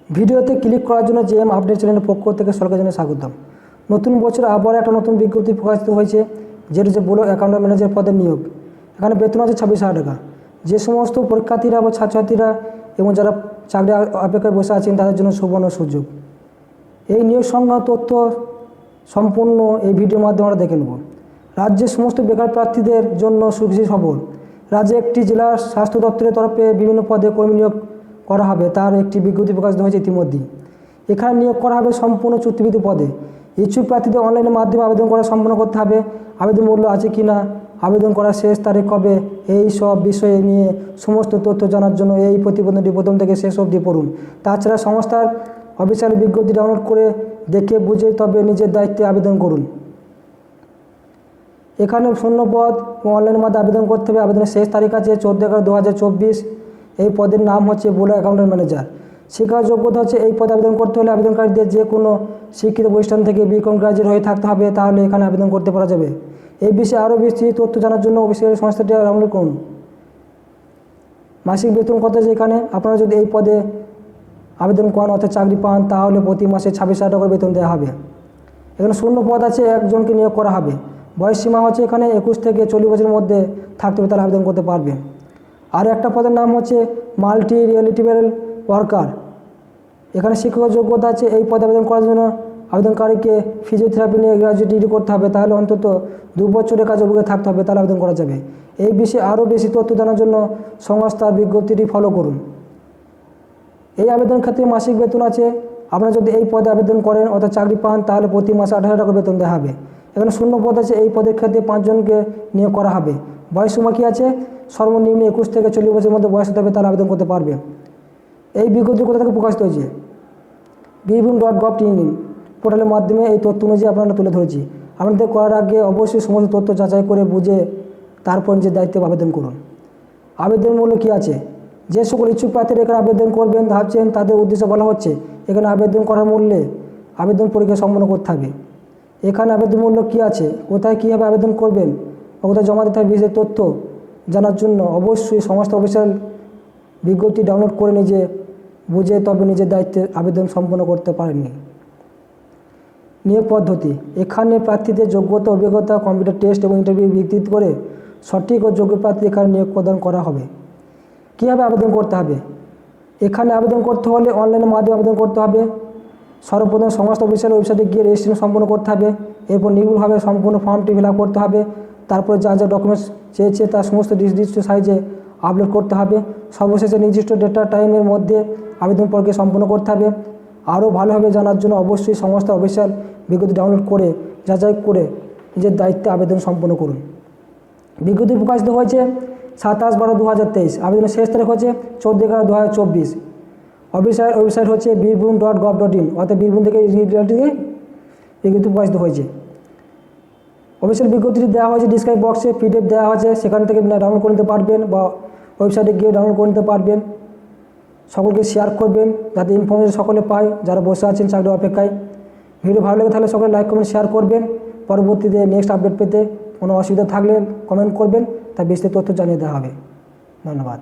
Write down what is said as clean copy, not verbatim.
ভিডিওতে ক্লিক করার জন্য জেএম আপডেট চ্যানেলের পক্ষ থেকে সকলকে জানাই স্বাগতম। নতুন বছর আবার একটা নতুন বিজ্ঞপ্তি প্রকাশিত হয়েছে, যেটা যে ব্লক অ্যাকাউন্ট ম্যানেজার পদের নিয়োগ। এখানে বেতন আছে 26,000 টাকা। যে সমস্ত পরীক্ষার্থীরা বা ছাত্রছাত্রীরা এবং যারা চাকরি অপেক্ষায় বসে আছেন তাদের জন্য সুবর্ণ সুযোগ। এই নিয়োগ সংক্রান্ত তথ্য সম্পূর্ণ এই ভিডিওর মাধ্যমে আমরা দেখে নেব। রাজ্যের সমস্ত বেকার প্রার্থীদের জন্য সুখী খবর। রাজ্যে একটি জেলার স্বাস্থ্য দপ্তরের তরফে বিভিন্ন পদে কর্মী নিয়োগ করা হবে, তার একটি বিজ্ঞপ্তি প্রকাশিত হয়েছে ইতিমধ্যেই। এখানে নিয়োগ করা হবে সম্পূর্ণ চুক্তিভিত্তিক পদে। ইচ্ছুক প্রার্থীদের অনলাইনের মাধ্যমে আবেদন করা সম্পন্ন করতে হবে। আবেদন মূল্য আছে কি না, আবেদন করার শেষ তারিখ কবে, এই সব বিষয়ে নিয়ে সমস্ত তথ্য জানার জন্য এই প্রতিবেদনটি প্রথম থেকে শেষ অবধি পড়ুন। তাছাড়া সংস্থার অফিসিয়াল বিজ্ঞপ্তি ডাউনলোড করে দেখে বুঝে তবে নিজের দায়িত্বে আবেদন করুন। এখানে শূন্য পদ অনলাইনের মাধ্যমে আবেদন করতে হবে। আবেদনের শেষ তারিখ আছে 14/11/2024। এই পদের নাম হচ্ছে ব্লক অ্যাকাউন্ট ম্যানেজার। শিক্ষা যোগ্যতা হচ্ছে এই পদে আবেদন করতে হলে আবেদনকারীদের যে কোনো শিক্ষিত প্রতিষ্ঠান থেকে বিকম গ্রাজুয়েট হয়ে থাকতে হবে, তাহলে এখানে আবেদন করতে পারা যাবে। এই বিষয়ে আরও বেশি তথ্য জানার জন্য অফিসিয়াল সংস্থাটি ডাউনলোড করুন। মাসিক বেতন কত আছে এখানে, আপনারা যদি এই পদে আবেদন করেন অর্থাৎ চাকরি পান, তাহলে প্রতি মাসে 26,000 টাকা বেতন দেওয়া হবে। এখানে শূন্য পদ আছে, একজনকে নিয়োগ করা হবে। বয়স সীমা হচ্ছে এখানে 21 থেকে 40 বছরের মধ্যে থাকতে হবে, তারা আবেদন করতে পারবে। আর একটা পদের নাম হচ্ছে মাল্টি রিয়েলিটেবল ওয়ার্কার। এখানে শিক্ষক যোগ্যতা আছে। এই পদে আবেদন করার জন্য আবেদনকারীকে ফিজিওথেরাপি নিয়ে গ্রাজুয়েট ডিগ্রি করতে হবে, তাহলে অন্তত 2 বছরের কাজ অভিজ্ঞতা থাকতে হবে, তাহলে আবেদন করা যাবে। এই বিষয়ে আরও বেশি তথ্য জানার জন্য সংস্থার বিজ্ঞপ্তিটি ফলো করুন। এই আবেদন ক্ষেত্রে মাসিক বেতন আছে। আপনারা যদি এই পদে আবেদন করেন অর্থাৎ চাকরি পান, তাহলে প্রতি মাসে 18,000 টাকা বেতন দেওয়া হবে। এখানে শূন্য পদ আছে। এই পদের ক্ষেত্রে 5 জনকে নিয়োগ করা হবে। বয়স সীমা কী আছে, সর্বনিম্ন 21 থেকে 40 বছরের মধ্যে বয়স হতে হবে, তাহলে আবেদন করতে পারবে। এই বিজ্ঞপ্তি কোথা থেকে প্রকাশিত হয়েছে, bhirbhum.gov.in পোর্টালের মাধ্যমে এই তথ্য অনুযায়ী আপনারা তুলে ধরেছি। আপনাদের করার আগে অবশ্যই সমস্ত তথ্য যাচাই করে বুঝে তারপর নিজের দায়িত্বে আবেদন করুন। আবেদন মূল্য কী আছে, যে সকল ইচ্ছুক প্রার্থীরা এখানে আবেদন করবেন ভাবছেন তাদের উদ্দেশ্যে বলা হচ্ছে, এখানে আবেদন করার মূল্যে আবেদন পরীক্ষা সম্পন্ন করতে হবে। এখানে আবেদন মূল্য কী আছে, কোথায় কীভাবে আবেদন করবেন বা কোথায় জমা দিতে হবে, বিশেষ তথ্য জানার জন্য অবশ্যই সমস্ত অফিসিয়াল বিজ্ঞপ্তি ডাউনলোড করে নিজে বুঝে তবে নিজের দায়িত্বে আবেদন সম্পন্ন করতে পারেননি। নিয়োগ পদ্ধতি, এখানে প্রার্থীদের যোগ্যতা, অভিজ্ঞতা, কম্পিউটার টেস্ট এবং ইন্টারভিউ ভিত্তি করে সঠিক ও যোগ্য প্রার্থী এখানে নিয়োগ প্রদান করা হবে। কীভাবে আবেদন করতে হবে, এখানে আবেদন করতে হলে অনলাইনের মাধ্যমে আবেদন করতে হবে। সর্বপ্রথম সমস্ত অফিসিয়াল ওয়েবসাইটে গিয়ে রেজিস্ট্রেশন সম্পন্ন করতে হবে। এরপর নির্ভুলভাবে সম্পূর্ণ ফর্মটি ফিল আপ করতে হবে। তারপরে যা যা ডকুমেন্টস চেয়েছে তার সমস্ত নির্দিষ্ট সাইজে আপলোড করতে হবে। সর্বশেষে নির্দিষ্ট ডেটা টাইমের মধ্যে আবেদন প্রক্রিয়া সম্পন্ন করতে হবে। আরও ভালোভাবে জানার জন্য অবশ্যই সমস্ত অফিসিয়াল বিজ্ঞপ্তি ডাউনলোড করে যাচাই করে নিজের দায়িত্বে আবেদন সম্পন্ন করুন। বিজ্ঞপ্তি প্রকাশিত হয়েছে 27/12/2023। আবেদনের শেষ তারিখ হচ্ছে 14/11/2024। অফিসিয়াল ওয়েবসাইট হচ্ছে bhirbhum.gov.in, অর্থাৎ বীরভূম থেকে বিজ্ঞপ্তি প্রকাশিত হয়েছে। অফিসিয়াল বিজ্ঞপ্তিটি দেওয়া হয়েছে ডিসক্রিপশন বক্সে, PDF দেওয়া হয়েছে, সেখান থেকে ডাউনলোড করে নিতে পারবেন বা ওয়েবসাইটে গিয়ে ডাউনলোড করে নিতে পারবেন। সকলকে শেয়ার করবেন যাতে ইনফরমেশন সকলে পায় যারা বসে আছেন চাকরির অপেক্ষায়। ভিডিও ভালো লাগে তাহলে সকলে লাইক কমেন্ট শেয়ার করবেন। পরবর্তীতে নেক্সট আপডেট পেতে কোনো অসুবিধা থাকলে কমেন্ট করবেন, তার বিস্তারিত তথ্য জানিয়ে দেওয়া হবে। ধন্যবাদ।